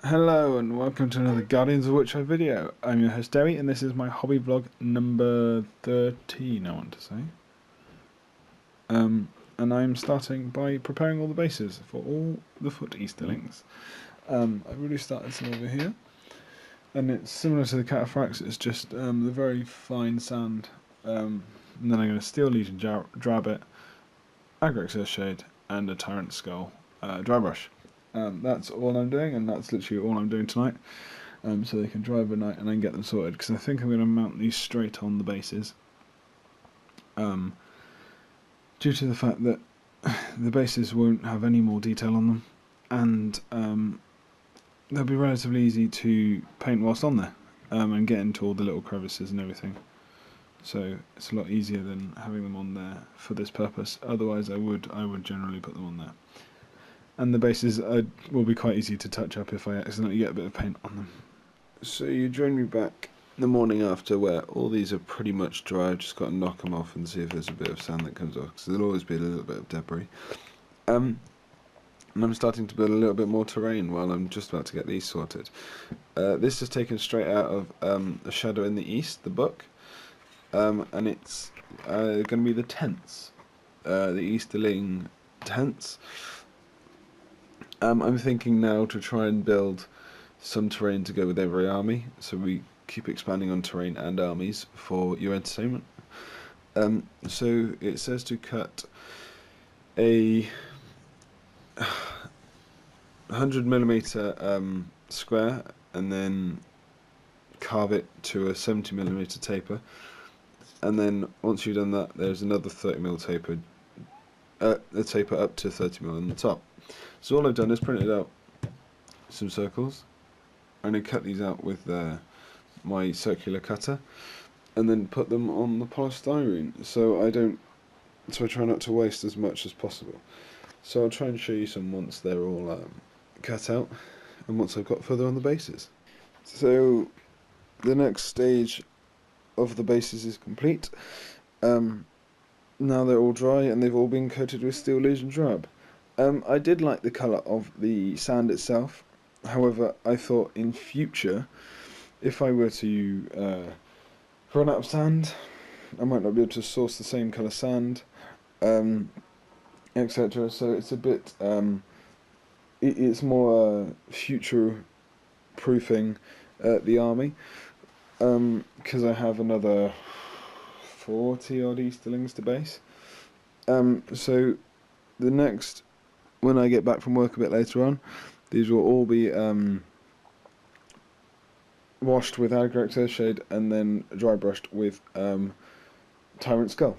Hello and welcome to another Guardians of Wilt-Shire video. I'm your host Dewi and this is my hobby vlog number 13, I want to say. And I'm starting by preparing all the bases for all the foot Easterlings. I've already started some over here, and it's similar to the cataphracts, it's just the very fine sand, and then I'm going to Steel Legion Drabbit, Agrex Shade, and a Tyrant Skull dry brush. That's all I'm doing, and that's literally all I'm doing tonight, so they can dry overnight and then get them sorted, because I think I'm going to mount these straight on the bases, due to the fact that the bases won't have any more detail on them, and they'll be relatively easy to paint whilst on there, and get into all the little crevices and everything. So it's a lot easier than having them on there for this purpose. Otherwise I would generally put them on there. And the bases will be quite easy to touch up if I accidentally get a bit of paint on them. So you join me back the morning after, where all these are pretty much dry. I've just got to knock them off and see if there's a bit of sand that comes off, because there'll always be a little bit of debris. And I'm starting to build a little bit more terrain while I'm just about to get these sorted. This is taken straight out of A Shadow in the East, the book, and it's going to be the tents, the Easterling tents. I'm thinking now to try and build some terrain to go with every army, so we keep expanding on terrain and armies for your entertainment. So it says to cut a 100mm square and then carve it to a 70mm taper, and then once you've done that, there's another 30mm taper, the taper up to 30mm on the top. So all I've done is printed out some circles, and I cut these out with my circular cutter, and then put them on the polystyrene. So I try not to waste as much as possible. So I'll try and show you some once they're all cut out, and once I've got further on the bases. So the next stage of the bases is complete. Now they're all dry and they've all been coated with Steel Legion Drab. I did like the colour of the sand itself. However, I thought in future, if I were to run out of sand, I might not be able to source the same colour sand, etc. So it's a bit, it's more future proofing the army, because I have another 40 odd Easterlings to base. So the next, when I get back from work a bit later on, these will all be washed with Agrex Shade and then dry brushed with Tyrant Skull.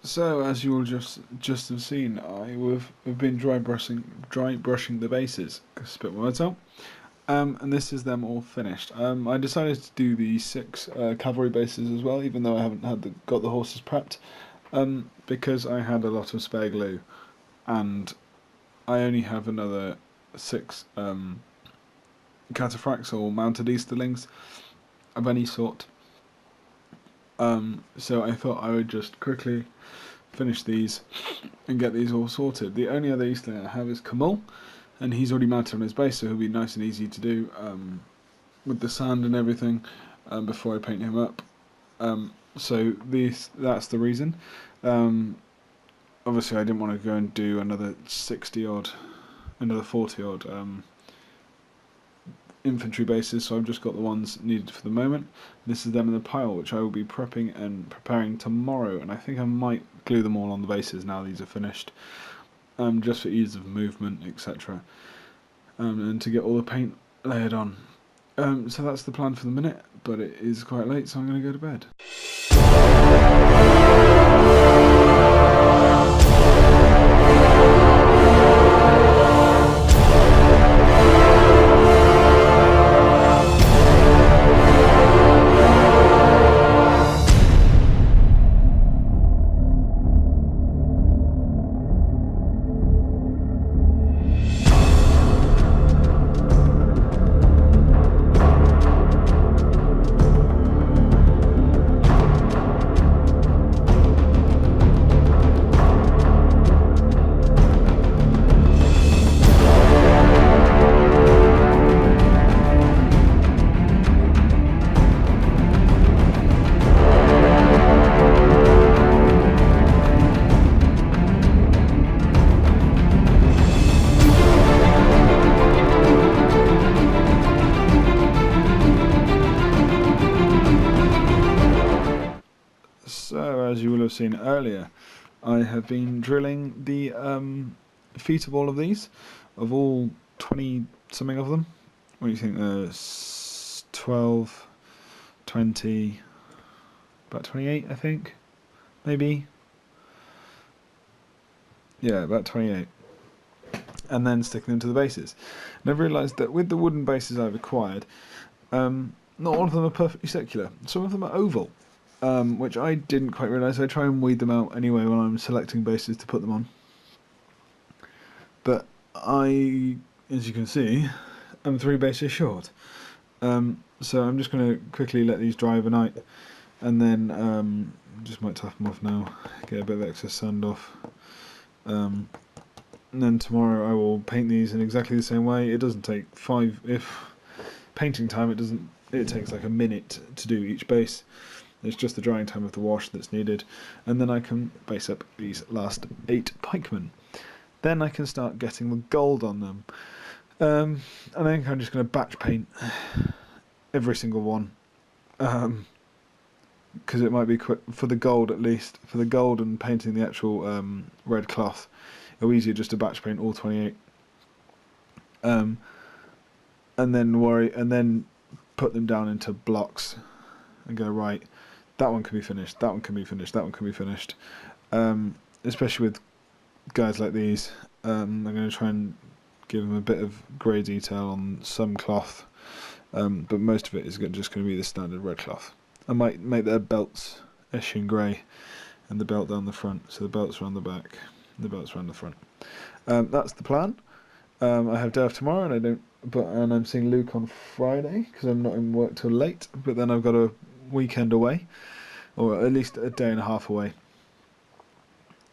So, as you will just have seen, I have been dry brushing the bases. Spit my words out. And this is them all finished. I decided to do the 6 cavalry bases as well, even though I haven't got the horses prepped, because I had a lot of spare glue, and I only have another 6 cataphracts or mounted Easterlings of any sort. So I thought I would just quickly finish these and get these all sorted. The only other Easterling I have is Kamal, and he's already mounted on his base, so he'll be nice and easy to do with the sand and everything before I paint him up. So that's the reason. Obviously I didn't want to go and do another 40 odd infantry bases, so I've just got the ones needed for the moment. This is them in the pile, which I will be prepping and preparing tomorrow, and I think I might glue them all on the bases now these are finished, just for ease of movement, etc., and to get all the paint layered on. So that's the plan for the minute, but it is quite late, so I'm going to go to bed. have seen earlier, I have been drilling the feet of all of these, of all 20 something of them. What do you think? 12, 20, about 28, I think, maybe. Yeah, about 28. And then sticking them to the bases. And I've realised that with the wooden bases I've acquired, not all of them are perfectly circular. Some of them are oval, which I didn't quite realise. I try and weed them out anyway when I'm selecting bases to put them on. But I, as you can see, am 3 bases short. So I'm just going to quickly let these dry overnight, and then just might tap them off now, get a bit of excess sand off. And then tomorrow I will paint these in exactly the same way. It doesn't take painting time, it takes like a minute to do each base. It's just the drying time of the wash that's needed. And then I can base up these last 8 pikemen. Then I can start getting the gold on them. And I think I'm just going to batch paint every single one. Because it might be quick, for the gold at least, for the gold and painting the actual red cloth. It'll be easier just to batch paint all 28. And then put them down into blocks and go, right, that one can be finished, that one can be finished, that one can be finished. Especially with guys like these, I'm going to try and give them a bit of grey detail on some cloth, but most of it is just going to be the standard red cloth. I might make their belts Eshin grey and the belt down the front, so the belts around the back, the belts around the front. That's the plan. I have day off tomorrow, and I'm seeing Luke on Friday because I'm not in work till late. But then I've got a weekend away, or at least a day and a half away.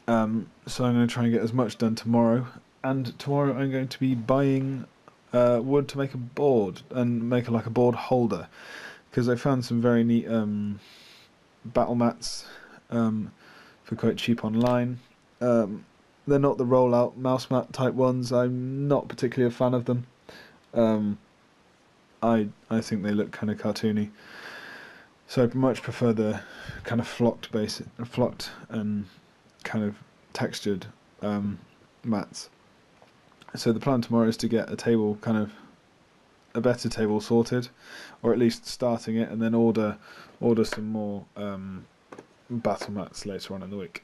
So I'm going to try and get as much done tomorrow. And tomorrow I'm going to be buying wood to make a board and make like a board holder, because I found some very neat battle mats for quite cheap online. They're not the roll-out mouse mat type ones. I'm not particularly a fan of them. I think they look kind of cartoony. So I much prefer the kind of flocked and kind of textured mats. So the plan tomorrow is to get a better table sorted, or at least starting it, and then order some more battle mats later on in the week.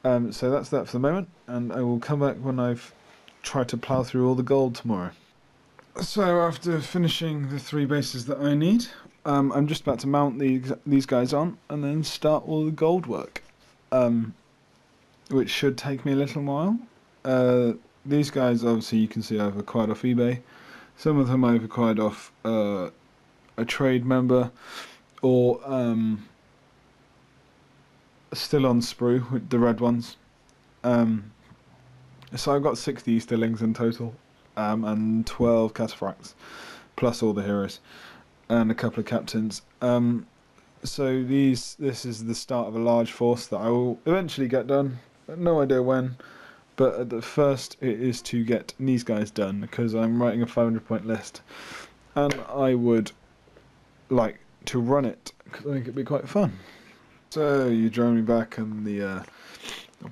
So that's that for the moment, and I will come back when I've tried to plough through all the gold tomorrow. So after finishing the 3 bases that I need, I'm just about to mount these guys on and then start all the gold work, which should take me a little while. These guys, obviously, you can see I've acquired off eBay. Some of them I've acquired off a trade member, or still on sprue with the red ones. So I've got 60 Easterlings in total, and 12 cataphracts, plus all the heroes, and a couple of captains. So this is the start of a large force that I will eventually get done. No idea when, but at the first it is to get these guys done, because I'm writing a 500-point list, and I would like to run it because I think it'd be quite fun. So you join me back, and the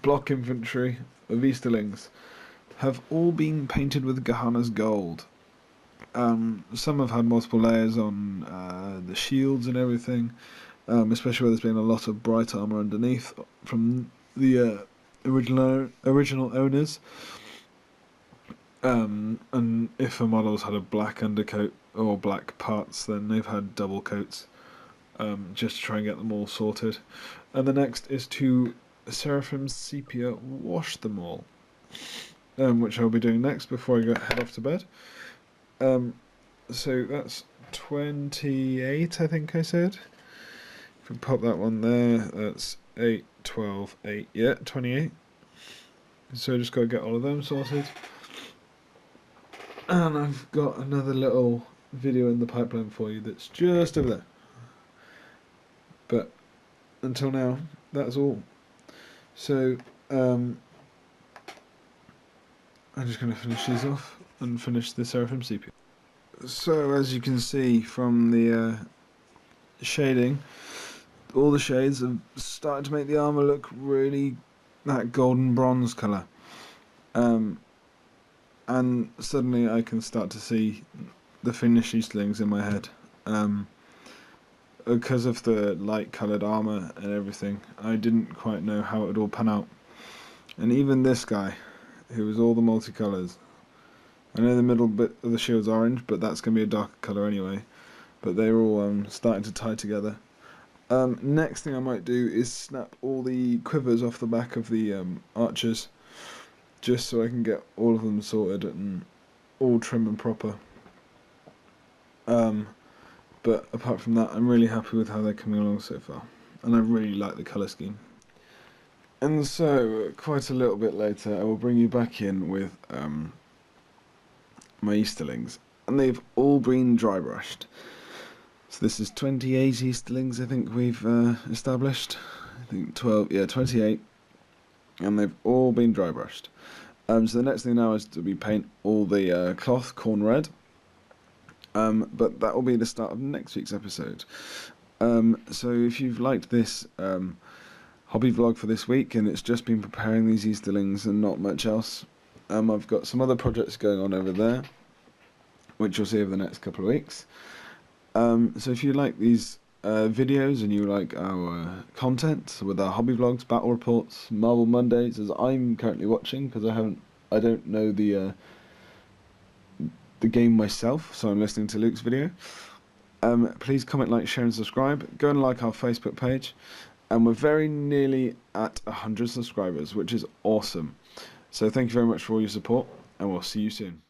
block infantry of Easterlings have all been painted with Gahana's gold. Some have had multiple layers on the shields and everything, especially where there's been a lot of bright armour underneath from the original owners. And if a model's had a black undercoat or black parts, then they've had double coats, just to try and get them all sorted. And the next is to Seraphim Sepia wash them all, which I'll be doing next before I head off to bed. So that's 28, I think I said. If we pop that one there, that's 8, 12, 8, yeah, 28. So just got to get all of them sorted. And I've got another little video in the pipeline for you that's just over there. But until now, that's all. So I'm just going to finish these off and finish the Seraphim Sepia. So as you can see from the shading, all the shades have started to make the armour look really that golden bronze colour. And suddenly I can start to see the finished Easterlings in my head. Because of the light coloured armour and everything, I didn't quite know how it would all pan out. And even this guy, who was all the multicolours, I know the middle bit of the shield's orange, but that's going to be a darker colour anyway. But they're all starting to tie together. Next thing I might do is snap all the quivers off the back of the archers, just so I can get all of them sorted and all trim and proper. But apart from that, I'm really happy with how they're coming along so far, and I really like the colour scheme. And so, quite a little bit later, I will bring you back in with my Easterlings, and they've all been dry brushed. So this is 28 Easterlings I think we've established. I think 12, yeah, 28, and they've all been dry brushed. So the next thing now is to paint all the cloth corn red. But that will be the start of next week's episode. So if you've liked this hobby vlog for this week, and it's just been preparing these Easterlings and not much else, I've got some other projects going on over there, which you'll see over the next couple of weeks. So if you like these videos and you like our content with our hobby vlogs, battle reports, Marble Mondays, as I'm currently watching, because I don't know the game myself, so I'm listening to Luke's video. Please comment, like, share and subscribe. Go and like our Facebook page, and we're very nearly at 100 subscribers, which is awesome. So thank you very much for all your support, and we'll see you soon.